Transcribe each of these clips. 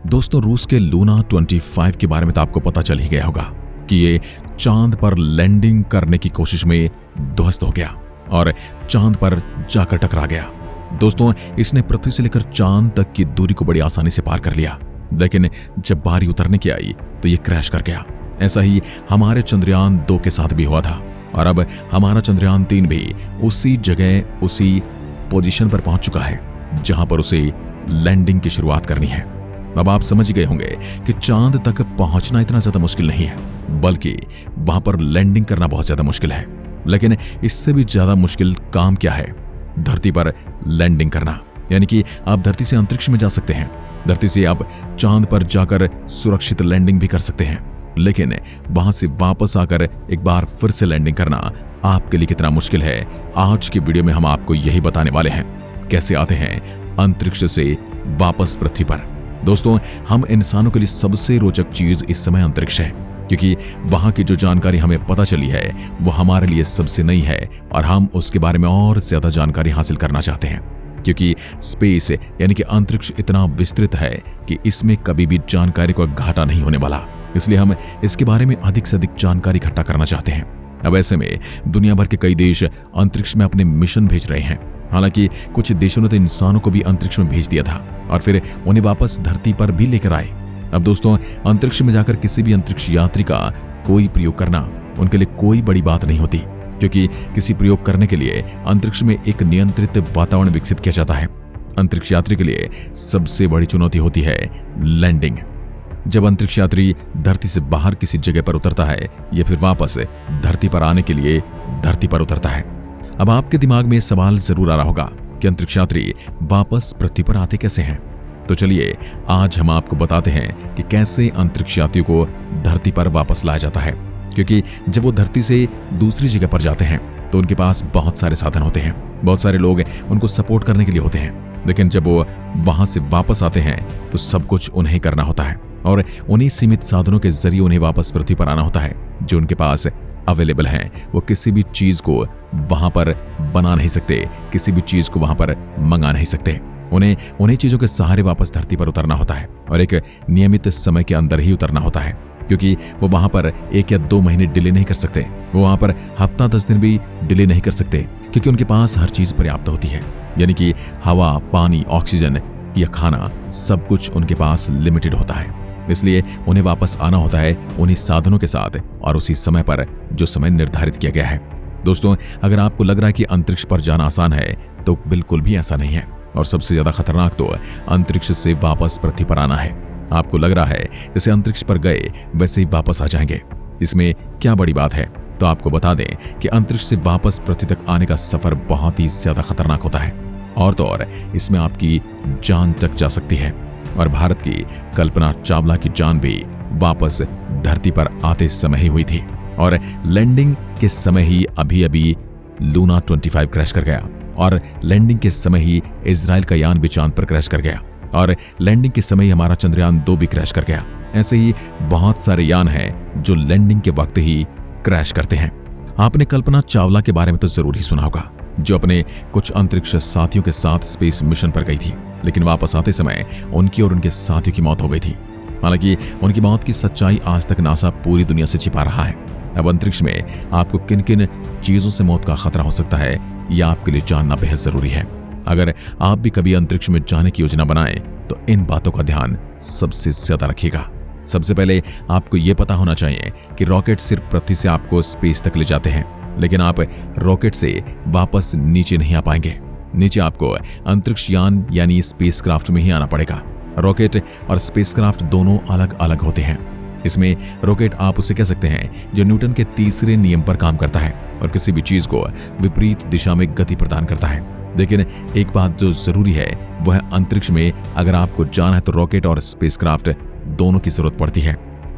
दोस्तों, रूस के लूना 25 के बारे में तो आपको पता चल ही गया होगा कि ये चांद पर लैंडिंग करने की कोशिश में ध्वस्त हो गया और चांद पर जाकर टकरा गया। दोस्तों, इसने पृथ्वी से लेकर चांद तक की दूरी को बड़ी आसानी से पार कर लिया, लेकिन जब बारी उतरने की आई तो ये क्रैश कर गया। ऐसा ही हमारे चंद्रयान 2 के साथ भी हुआ था और अब हमारा चंद्रयान 3 भी उसी जगह, उसी पोजीशन पर पहुंच चुका है जहां पर उसे लैंडिंग की शुरुआत करनी है। अब आप समझ गए होंगे कि चांद तक पहुंचना इतना ज्यादा मुश्किल नहीं है, बल्कि वहां पर लैंडिंग करना बहुत ज्यादा मुश्किल है। लेकिन इससे भी ज्यादा मुश्किल काम क्या है? धरती पर लैंडिंग करना। यानी कि आप धरती से अंतरिक्ष में जा सकते हैं, धरती से आप चांद पर जाकर सुरक्षित लैंडिंग भी कर सकते हैं, लेकिन वहां से वापस आकर एक बार फिर से लैंडिंग करना आपके लिए कितना मुश्किल है, आज की वीडियो में हम आपको यही बताने वाले हैं। कैसे आते हैं अंतरिक्ष से वापस पृथ्वी पर। दोस्तों, हम इंसानों के लिए सबसे रोचक चीज इस समय अंतरिक्ष है, क्योंकि वहां की जो जानकारी हमें पता चली है वो हमारे लिए सबसे नई है और हम उसके बारे में और ज्यादा जानकारी हासिल करना चाहते हैं, क्योंकि स्पेस यानी कि अंतरिक्ष इतना विस्तृत है कि इसमें कभी भी जानकारी को घाटा नहीं होने वाला। इसलिए हम इसके बारे में अधिक से अधिक जानकारी इकट्ठा करना चाहते हैं। अब ऐसे में दुनिया भर के कई देश अंतरिक्ष में अपने मिशन भेज रहे हैं। हालांकि कुछ देशों ने तो इंसानों को भी अंतरिक्ष में भेज दिया था और फिर उन्हें वापस धरती पर भी लेकर आए। अब दोस्तों, अंतरिक्ष में जाकर किसी भी अंतरिक्ष यात्री का कोई प्रयोग करना उनके लिए कोई बड़ी बात नहीं होती, क्योंकि किसी प्रयोग करने के लिए अंतरिक्ष में एक नियंत्रित वातावरण विकसित किया जाता है। अंतरिक्ष यात्री के लिए सबसे बड़ी चुनौती होती है लैंडिंग। जब अंतरिक्ष यात्री धरती से बाहर किसी जगह पर उतरता है या फिर वापस धरती पर आने के लिए धरती पर उतरता है। अब आपके दिमाग में सवाल जरूर आ रहा होगा कि अंतरिक्ष यात्री वापस पृथ्वी पर आते कैसे हैं। तो चलिए आज हम आपको बताते हैं कि कैसे अंतरिक्ष यात्रियों को धरती पर वापस लाया जाता है, क्योंकि जब वो धरती से दूसरी जगह पर जाते हैं तो उनके पास बहुत सारे साधन होते हैं, बहुत सारे लोग उनको सपोर्ट करने के लिए होते हैं, लेकिन जब वो वहां से वापस आते हैं तो सब कुछ उन्हें करना होता है और उन्हीं सीमित साधनों के जरिए उन्हें वापस पृथ्वी पर आना होता है जो उनके पास अवेलेबल हैं। वो किसी भी चीज को वहां पर बना नहीं सकते, किसी भी चीज को वहां पर मंगा नहीं सकते। उन्हें चीजों के सहारे वापस धरती पर उतरना होता है और एक नियमित समय के अंदर ही उतरना होता है, क्योंकि वो वहां पर 1 या 2 महीने डिले नहीं कर सकते। वो वहां पर हफ्ता 10 दिन भी डिले नहीं कर सकते, क्योंकि उनके पास हर चीज पर्याप्त होती है। यानी कि हवा, पानी, ऑक्सीजन या खाना, सब कुछ उनके पास लिमिटेड होता है। इसलिए उन्हें वापस आना होता है उन्हीं साधनों के साथ और उसी समय पर जो समय निर्धारित किया गया है। दोस्तों, अगर आपको लग रहा है कि अंतरिक्ष पर जाना आसान है तो बिल्कुल भी ऐसा नहीं है, और सबसे ज्यादा खतरनाक तो अंतरिक्ष से वापस पृथ्वी पर आना है। आपको लग रहा है जैसे अंतरिक्ष पर गए वैसे ही वापस आ जाएंगे, इसमें क्या बड़ी बात है? तो आपको बता दें कि अंतरिक्ष से वापस पृथ्वी तक आने का सफर बहुत ही ज्यादा खतरनाक होता है, और तो और इसमें आपकी जान तक जा सकती है। और भारत की कल्पना चावला की जान भी वापस धरती पर आते समय ही हुई थी, और लैंडिंग के समय ही अभी लूना 25 क्रैश कर गया, और लैंडिंग के समय ही इजराइल का यान भी चांद पर क्रैश कर गया, और लैंडिंग के समय ही हमारा चंद्रयान 2 भी क्रैश कर गया। ऐसे ही बहुत सारे यान हैं जो लैंडिंग के वक्त ही क्रैश करते हैं। आपने कल्पना चावला के बारे में तो जरूर ही सुना होगा, जो अपने कुछ अंतरिक्ष साथियों के साथ स्पेस मिशन पर गई थी, लेकिन वापस आते समय उनकी और उनके साथियों की मौत हो गई थी। हालांकि उनकी मौत की सच्चाई आज तक नासा पूरी दुनिया से छिपा रहा है। अब अंतरिक्ष में आपको किन किन चीजों से मौत का खतरा हो सकता है, यह आपके लिए जानना बेहद जरूरी है। अगर आप भी कभी अंतरिक्ष में जाने की योजना बनाएं तो इन बातों का ध्यान सबसे ज्यादा रखिएगा। सबसे पहले आपको यह पता होना चाहिए कि रॉकेट सिर्फ पृथ्वी से आपको स्पेस तक ले जाते हैं, लेकिन आप रॉकेट से वापस नीचे नहीं आ पाएंगे। नीचे आपको अंतरिक्ष यान यानी स्पेसक्राफ्ट में ही आना पड़ेगा। रॉकेट और स्पेसक्राफ्ट दोनों अलग अलग होते हैं। इसमें रॉकेट आप उसे कह सकते हैं जो न्यूटन के तीसरे नियम पर काम करता है और किसी भी चीज को विपरीत दिशा में गति प्रदान करता है। लेकिन एक बात जो जरूरी है वह है अंतरिक्ष में अगर आपको जाना है तो रॉकेट और स्पेसक्राफ्ट दोनों की जरूरत पड़ती है।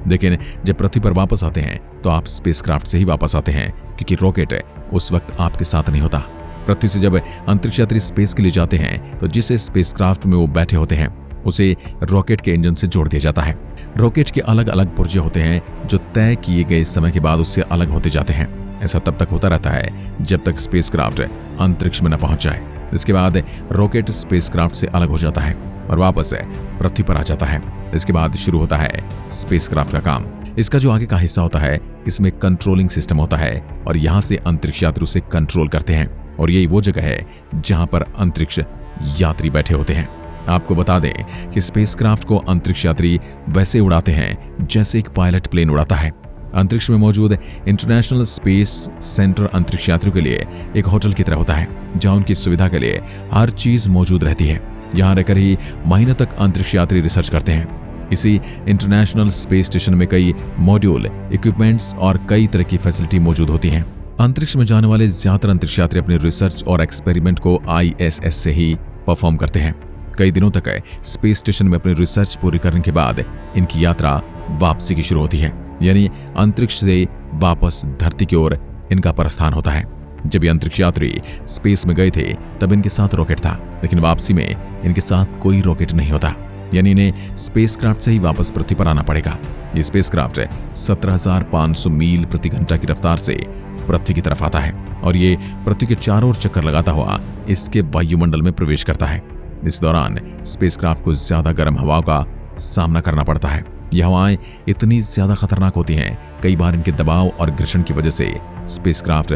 लेकिन जब पृथ्वी पर वापस आते हैं तो आप स्पेसक्राफ्ट से ही वापस आते हैं, क्योंकि रॉकेट उस वक्त आपके साथ नहीं होता। पृथ्वी से जब अंतरिक्ष यात्री स्पेस के लिए जाते हैं तो जिस स्पेसक्राफ्ट में वो बैठे होते हैं उसे रॉकेट के इंजन से जोड़ दिया जाता है। रॉकेट के अलग अलग पुर्जे होते हैं जो तय किए गए समय के बाद उससे अलग होते जाते हैं। ऐसा तब तक होता रहता है जब तक स्पेसक्राफ्ट अंतरिक्ष में न पहुंच जाए। इसके बाद रॉकेट स्पेसक्राफ्ट से अलग हो जाता है और वापस पृथ्वी पर आ जाता है। इसके बाद शुरू होता है स्पेसक्राफ्ट का काम। इसका जो आगे का हिस्सा होता है इसमें कंट्रोलिंग सिस्टम होता है और यहाँ से अंतरिक्ष यात्री उसे कंट्रोल करते हैं और यही वो जगह है जहाँ पर अंतरिक्ष यात्री बैठे होते हैं। आपको बता दें कि स्पेसक्राफ्ट को अंतरिक्ष यात्री वैसे उड़ाते हैं जैसे एक पायलट प्लेन उड़ाता है। अंतरिक्ष में मौजूद इंटरनेशनल स्पेस सेंटर अंतरिक्ष यात्रियों के लिए एक होटल की तरह होता है, जहां उनकी सुविधा के लिए हर चीज मौजूद रहती है। यहां रहकर ही महीनों तक अंतरिक्ष यात्री रिसर्च करते हैं। इसी इंटरनेशनल स्पेस स्टेशन में कई मॉड्यूल, इक्विपमेंट्स और कई तरह की फैसिलिटी मौजूद होती हैं। अंतरिक्ष में जाने वाले ज्यादातर अंतरिक्ष यात्री अपने रिसर्च और एक्सपेरिमेंट को ISS से ही परफॉर्म करते हैं। कई दिनों तक स्पेस स्टेशन में अपनी रिसर्च पूरी करने के बाद इनकी यात्रा वापसी की शुरू होती है, यानी अंतरिक्ष से वापस धरती की ओर इनका प्रस्थान होता है। जब ये अंतरिक्ष यात्री स्पेस में गए थे तब इनके साथ रॉकेट था, लेकिन वापसी में इनके साथ कोई रॉकेट नहीं होता, यानी इन्हें स्पेसक्राफ्ट से ही वापस पृथ्वी पर आना पड़ेगा। ये स्पेसक्राफ्ट 17,500 मील प्रति घंटा की रफ्तार से पृथ्वी की तरफ आता है और ये पृथ्वी के चारों ओर चक्कर लगाता हुआ इसके वायुमंडल में प्रवेश करता है। इस दौरान स्पेसक्राफ्ट को ज्यादा गर्म हवाओं का सामना करना पड़ता है। ये हवाएं इतनी ज्यादा खतरनाक होती हैं, कई बार इनके दबाव और घर्षण की वजह से स्पेसक्राफ्ट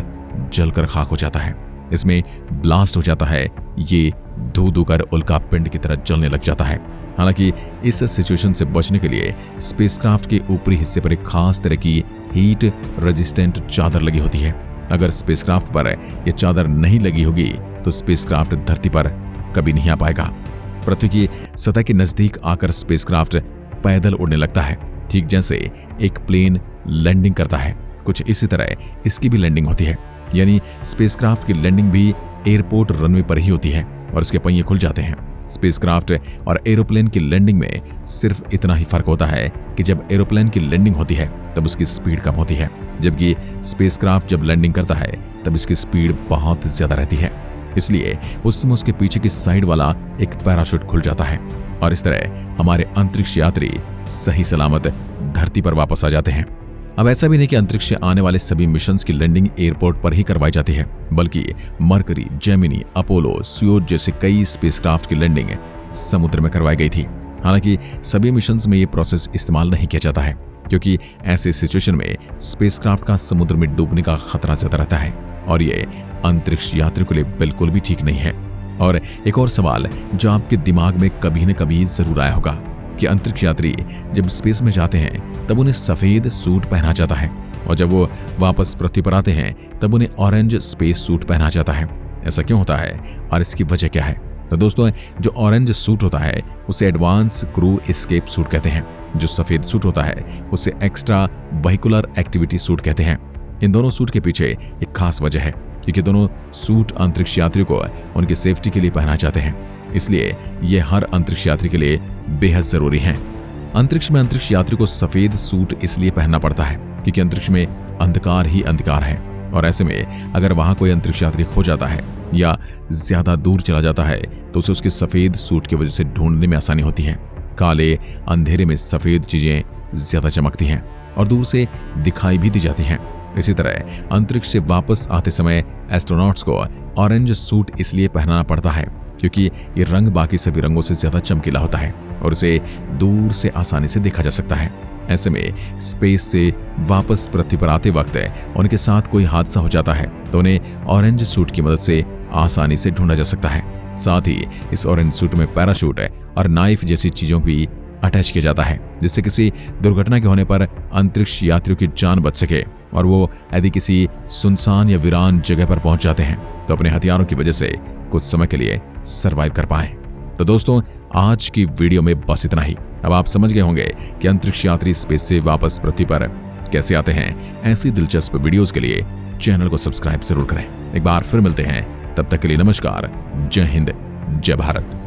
जलकर खाक हो जाता है। इसमें ब्लास्ट हो जाता है, ये धू कर उल्का पिंड की तरह जलने लग जाता है। हालांकि इस सिचुएशन से बचने के लिए स्पेसक्राफ्ट के ऊपरी हिस्से पर एक खास तरह की हीट रेजिस्टेंट चादर लगी होती है। अगर स्पेसक्राफ्ट पर यह चादर नहीं लगी होगी तो स्पेसक्राफ्ट धरती पर कभी नहीं आ पाएगा। पृथ्वी की सतह के नजदीक आकर स्पेसक्राफ्ट पैदल उड़ने लगता है, ठीक जैसे एक प्लेन लैंडिंग करता है। कुछ इसी तरह इसकी भी लैंडिंग होती है, यानी स्पेसक्राफ्ट की लैंडिंग भी एयरपोर्ट रनवे पर ही होती है और उसके पहिए खुल जाते हैं। स्पेसक्राफ्ट और एरोप्लेन की लैंडिंग में सिर्फ इतना ही फर्क होता है कि जब एरोप्लेन की लैंडिंग होती है तब उसकी स्पीड कम होती है, जबकि स्पेसक्राफ्ट जब लैंडिंग करता है तब इसकी स्पीड बहुत ज्यादा रहती है। इसलिए उसमें उसके पीछे की साइड वाला एक पैराशूट खुल जाता है और इस तरह हमारे अंतरिक्ष यात्री सही सलामत धरती पर वापस आ जाते हैं। अब ऐसा भी नहीं कि अंतरिक्ष से आने वाले सभी मिशंस की लैंडिंग एयरपोर्ट पर ही करवाई जाती है, बल्कि मरकरी, जेमिनी, अपोलो, सुयोज जैसे कई स्पेसक्राफ्ट की लैंडिंग समुद्र में करवाई गई थी। हालांकि सभी मिशंस में ये प्रोसेस इस्तेमाल नहीं किया जाता है, क्योंकि ऐसे सिचुएशन में स्पेसक्राफ्ट का समुद्र में डूबने का खतरा ज्यादा रहता है और ये अंतरिक्ष यात्रियों के लिए बिल्कुल भी ठीक नहीं है। और एक और सवाल जो आपके दिमाग में कभी न कभी जरूर आया होगा कि अंतरिक्ष यात्री जब स्पेस में जाते हैं तब उन्हें सफेद सूट पहना जाता है और जब वो वापस पृथ्वी पर आते हैं तब उन्हें ऑरेंज स्पेस सूट पहना जाता है। ऐसा क्यों होता है और इसकी वजह क्या है? तो दोस्तों, जो ऑरेंज सूट होता है उसे एडवांस क्रू एस्केप सूट कहते हैं। जो सफेद सूट होता है उसे एक्स्ट्रा व्हीकुलर एक्टिविटी सूट कहते हैं। इन दोनों सूट के पीछे एक खास वजह है, क्योंकि दोनों सूट अंतरिक्ष यात्रियों को उनकी सेफ्टी के लिए पहना जाते हैं, इसलिए ये हर अंतरिक्ष यात्री के लिए बेहद जरूरी हैं। अंतरिक्ष में अंतरिक्ष यात्री को सफेद सूट इसलिए पहनना पड़ता है क्योंकि अंतरिक्ष में अंधकार ही अंधकार है और ऐसे में अगर वहां कोई अंतरिक्ष यात्री खो जाता है या ज्यादा दूर चला जाता है तो उसे उसके सफेद सूट की वजह से ढूंढने में आसानी होती है। काले अंधेरे में सफेद चीजें ज्यादा चमकती हैं और दूर से दिखाई भी दी जाती हैं। इसी तरह अंतरिक्ष से वापस आते समय एस्ट्रोनॉट्स को ऑरेंज सूट इसलिए पहनाना पड़ता है क्योंकि ये रंग बाकी सभी रंगों से ज्यादा चमकीला होता है और उसे दूर से आसानी से देखा जा सकता है। ऐसे में स्पेस से वापस पृथ्वी पर आते वक्त उनके साथ कोई हादसा हो जाता है तो उन्हें ऑरेंज सूट की मदद से आसानी से ढूंढा जा सकता है। साथ ही इस ऑरेंज सूट में पैराशूट और नाइफ जैसी चीजों भी अटैच किया जाता है, जिससे किसी दुर्घटना के होने पर अंतरिक्ष यात्रियों की जान बच सके और वो यदि किसी सुनसान या वीरान जगह पर पहुंच जाते हैं तो अपने हथियारों की वजह से कुछ समय के लिए सरवाइव कर पाए। तो दोस्तों, आज की वीडियो में बस इतना ही। अब आप समझ गए होंगे कि अंतरिक्ष यात्री स्पेस से वापस पृथ्वी पर कैसे आते हैं। ऐसी दिलचस्प वीडियोस के लिए चैनल को सब्सक्राइब जरूर करें। एक बार फिर मिलते हैं, तब तक के लिए नमस्कार, जय हिंद, जय भारत।